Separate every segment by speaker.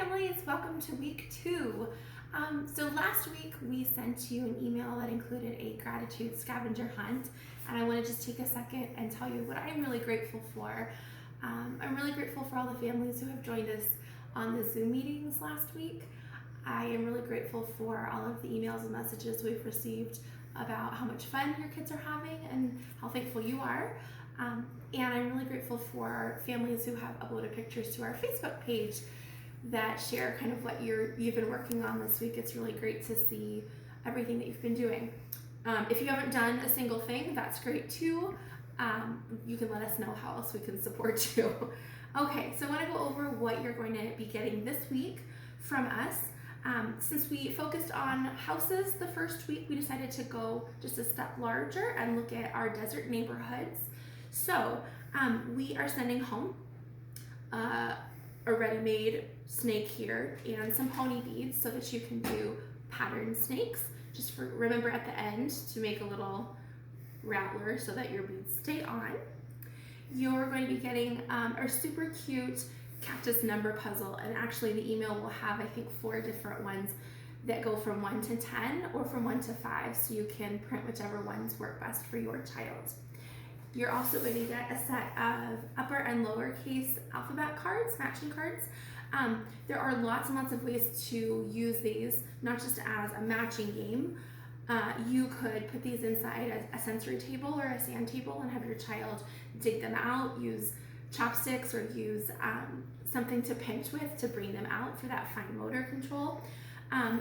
Speaker 1: families, welcome to week 2. So last week we sent you an email that included a gratitude scavenger hunt, and I want to just take a second and tell you what I'm really grateful for. I'm really grateful for all the families who have joined us on the Zoom meetings last week. I am really grateful for all of the emails and messages we've received about how much fun your kids are having and how thankful you are. And I'm really grateful for families who have uploaded pictures to our Facebook page that share kind of what you've been working on this week. It's really great to see everything that you've been doing. If you haven't done a single thing, that's great too. You can let us know how else we can support you. Okay, so I want to go over what you're going to be getting this week from us. Since we focused on houses the first week, we decided to go just a step larger and look at our desert neighborhoods. So we are sending home a ready-made snake here and some pony beads so that you can do patterned snakes. Just remember at the end to make a little rattler so that your beads stay on. You're going to be getting a super cute cactus number puzzle, and actually the email will have I think 4 different ones that go from 1 to 10 or from 1 to 5, so you can print whichever ones work best for your child. You're also going to get a set of upper and lowercase alphabet cards, matching cards. There are lots and lots of ways to use these, not just as a matching game. You could put these inside a sensory table or a sand table and have your child dig them out, use chopsticks or use something to pinch with to bring them out for that fine motor control.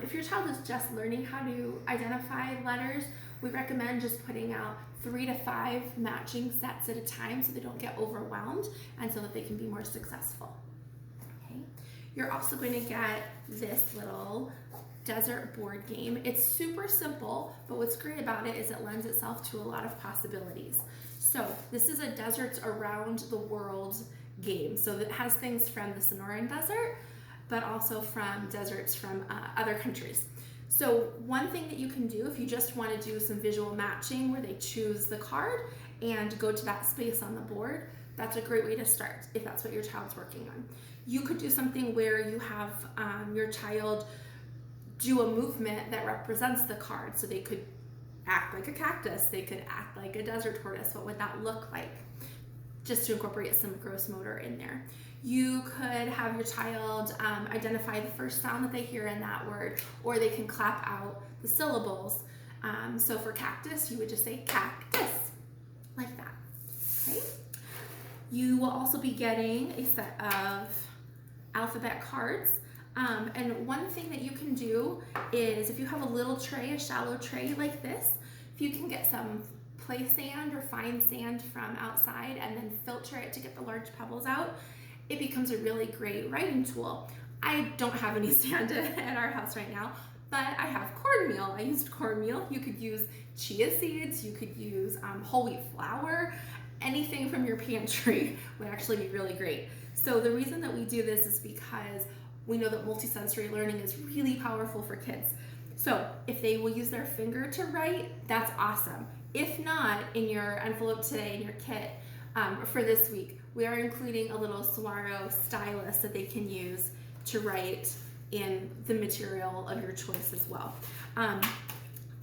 Speaker 1: If your child is just learning how to identify letters, we recommend just putting out 3 to 5 matching sets at a time so they don't get overwhelmed and so that they can be more successful. Okay. You're also going to get this little desert board game. It's super simple, but what's great about it is it lends itself to a lot of possibilities. So this is a deserts around the world game. So it has things from the Sonoran Desert, but also from deserts from other countries. So one thing that you can do if you just want to do some visual matching where they choose the card and go to that space on the board, that's a great way to start if that's what your child's working on. You could do something where you have your child do a movement that represents the card. So they could act like a cactus, they could act like a desert tortoise. What would that look like? Just to incorporate some gross motor in there. You could have your child identify the first sound that they hear in that word, or they can clap out the syllables. So for cactus, you would just say cactus, like that, okay? You will also be getting a set of alphabet cards. And one thing that you can do is if you have a little tray, a shallow tray like this, if you can get some play sand or fine sand from outside and then filter it to get the large pebbles out, it becomes a really great writing tool. I don't have any sand at our house right now, but I have cornmeal. I used cornmeal. You could use chia seeds, you could use whole wheat flour, anything from your pantry would actually be really great. So the reason that we do this is because we know that multisensory learning is really powerful for kids. So if they will use their finger to write, that's awesome. If not, in your envelope today, in your kit for this week, we are including a little Saguaro stylus that they can use to write in the material of your choice as well.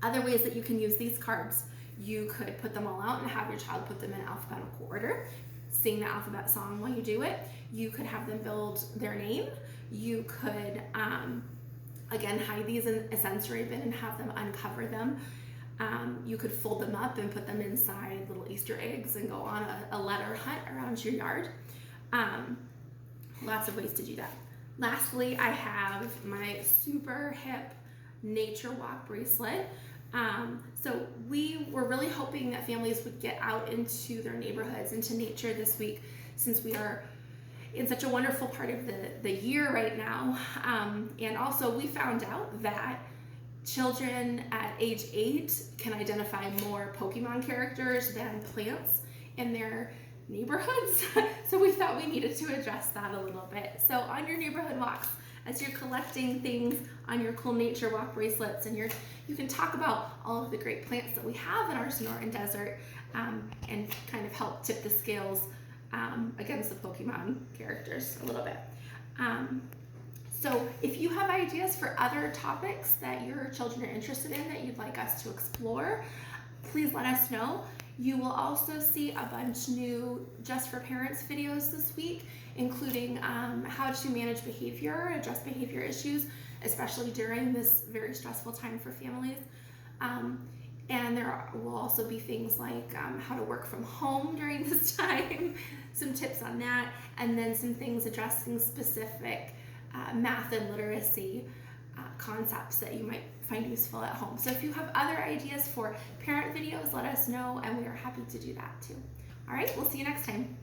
Speaker 1: Other ways that you can use these cards, you could put them all out and have your child put them in alphabetical order, sing the alphabet song while you do it. You could have them build their name. You could, again, hide these in a sensory bin and have them uncover them. You could fold them up and put them inside little Easter eggs and go on a letter hunt around your yard. Lots of ways to do that. Lastly, I have my super hip nature walk bracelet. So we were really hoping that families would get out into their neighborhoods, into nature this week, since we are in such a wonderful part of the year right now. And also we found out that children at age 8 can identify more Pokemon characters than plants in their neighborhoods. So we thought we needed to address that a little bit. So on your neighborhood walks, as you're collecting things on your cool nature walk bracelets, and you can talk about all of the great plants that we have in our Sonoran Desert and kind of help tip the scales against the Pokemon characters a little bit. So if you have ideas for other topics that your children are interested in that you'd like us to explore, please let us know. You will also see a bunch new Just for Parents videos this week, including how to manage behavior, address behavior issues, especially during this very stressful time for families. And there will also be things like how to work from home during this time, some tips on that, and then some things addressing specific math and literacy concepts that you might find useful at home. So if you have other ideas for parent videos, let us know, and we are happy to do that too. All right, we'll see you next time.